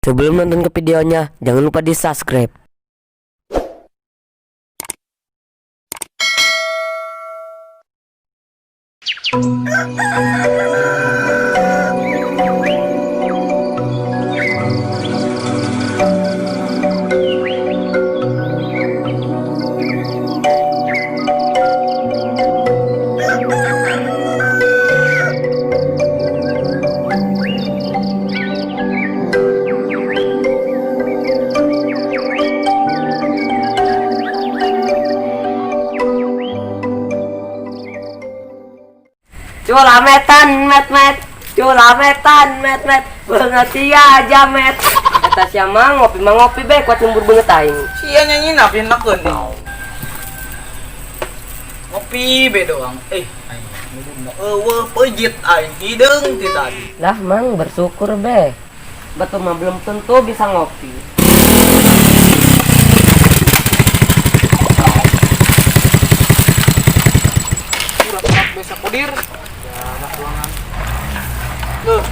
Sebelum nonton ke videonya, jangan lupa di subscribe. Culametan met berarti aja met. Eta siapa ngopi be kuat lembur banget aing. Sia nyanyi napi nakeun nih. Ngopi be doang. Aing ngomong eueuh peujeut aing hideung ti tadi. Lah mang bersyukur be. Betul mah belum tentu bisa ngopi. Urat biasa kodir. Ya anak ruangan. Tuh.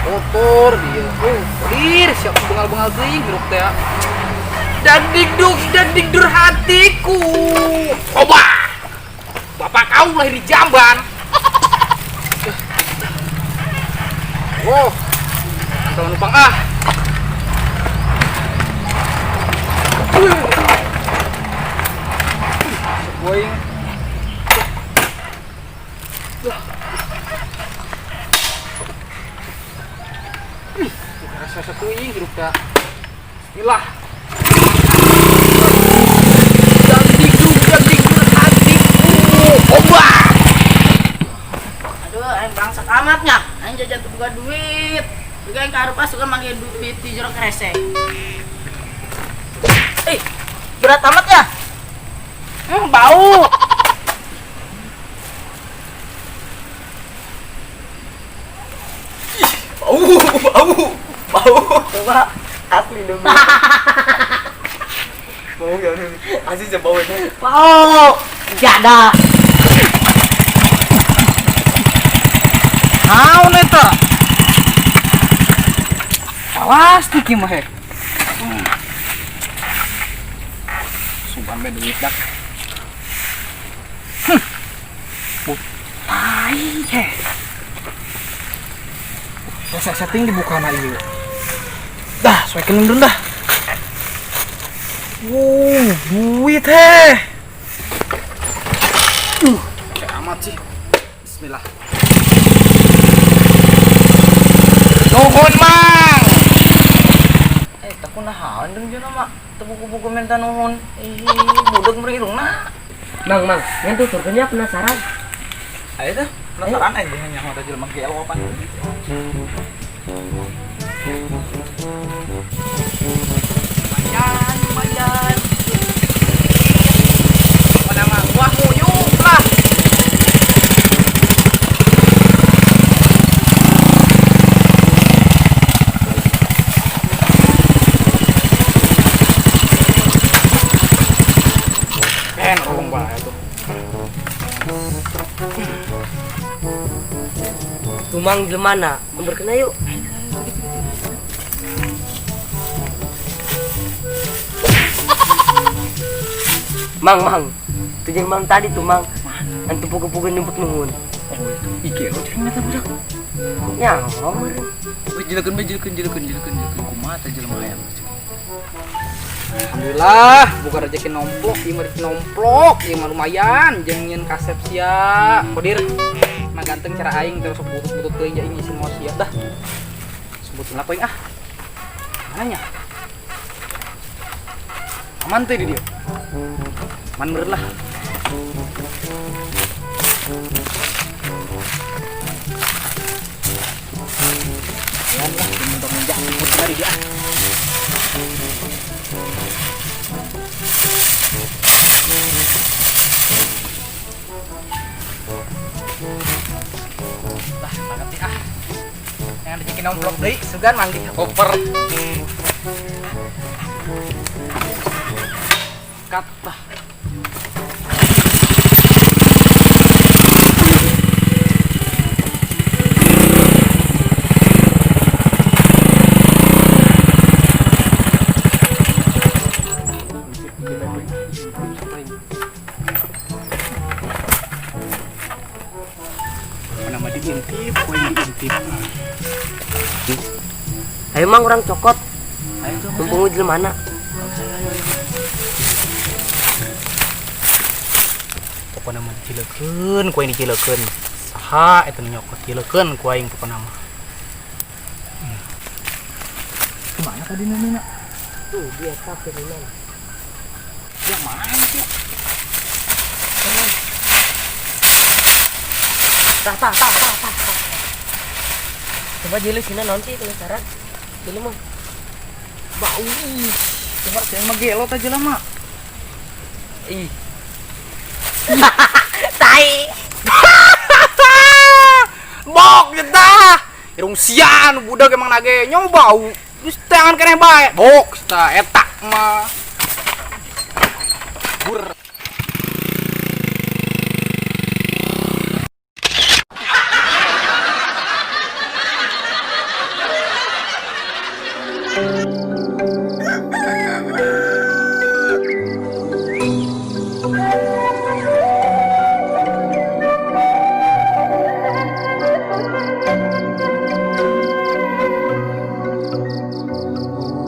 Kotor dia. Kodir siap bengal-bengal teuing hirup teh. Dan digdur hatiku. Coba. Bapak kau lahir di Jamban. Wow. Jangan numpang ah. Boing. Rasa satu ini hidup dah. Bismillah. Dan digdur hatiku. Oba. Aduh, aing bangsat amatnya. Aing jajan tuh buka duit. Juga aing karupa suka manggil duit di jero kresek. Berat amat ya? Bau. Bau. Coba asli dong. Bau gak nih? Asli aja bau ini. Bau. Jada. Naon eta? Awas tuh kimah he. Sumpah be duit dak. Ai he. Saya setting dibuka na ieu. Dah, soekeun dulu dah. Duit he. Kayak amat sih. Bismillah. Nuhun mang. Tapi nahan dong jeung mah. Teu buku-buku minta nuhun. Budeg meureun irungna. Mang, yang tuh surganya penasaran. Ayo tuh, penasaran aja hanya mau jelema ge apa. Lumayan. Mana mah buah muyuk lah. Urung bae tuh. Tumang di mana? Berkena yuk. Mang. Tujuan mang tadi tuh mang. Antu pukul-pukul nyebut nuhun. Ike lo ceng eta budak. Ya, ngomong. Jelekeun kumaha teh jelema aya. Alhamdulillah, buka rezeki nomplok, ieu mah nomplok, ieu mah lumayan jeung nyeun kasep sia. Kodir. Mah ganteng cara aing terus butut-butut teuing aing isi moal sia dah. Sebutin apa ah? Mananya? Aman teh di dieu. Man meureun lah. Ya lah, untuk menjak putar dari dia. Lah, makasih ah. Yang rezeki nomplok deui, sugan manggi koper. Kata Ayo mang orang cokot. Ayo tuh. Mumpung di mana? Pokoknya mah dijilekeun, ku aing dijilekeun. Saha eta nu nyokot jilekeun ku aing pokona mah. Kemana tadi Nina? Tuh dia kafe di mana? Yang mana sih? Tah. Coba jeli sini nanti penasaran. Jeli mang. Bau ih. Coba saya mah gelot aja lah mak. Ih. Tai. Bok kita. Irung sian budak emang nage nyong bau. Terus tangan keneh bae. Bok sta etak mah. Bur.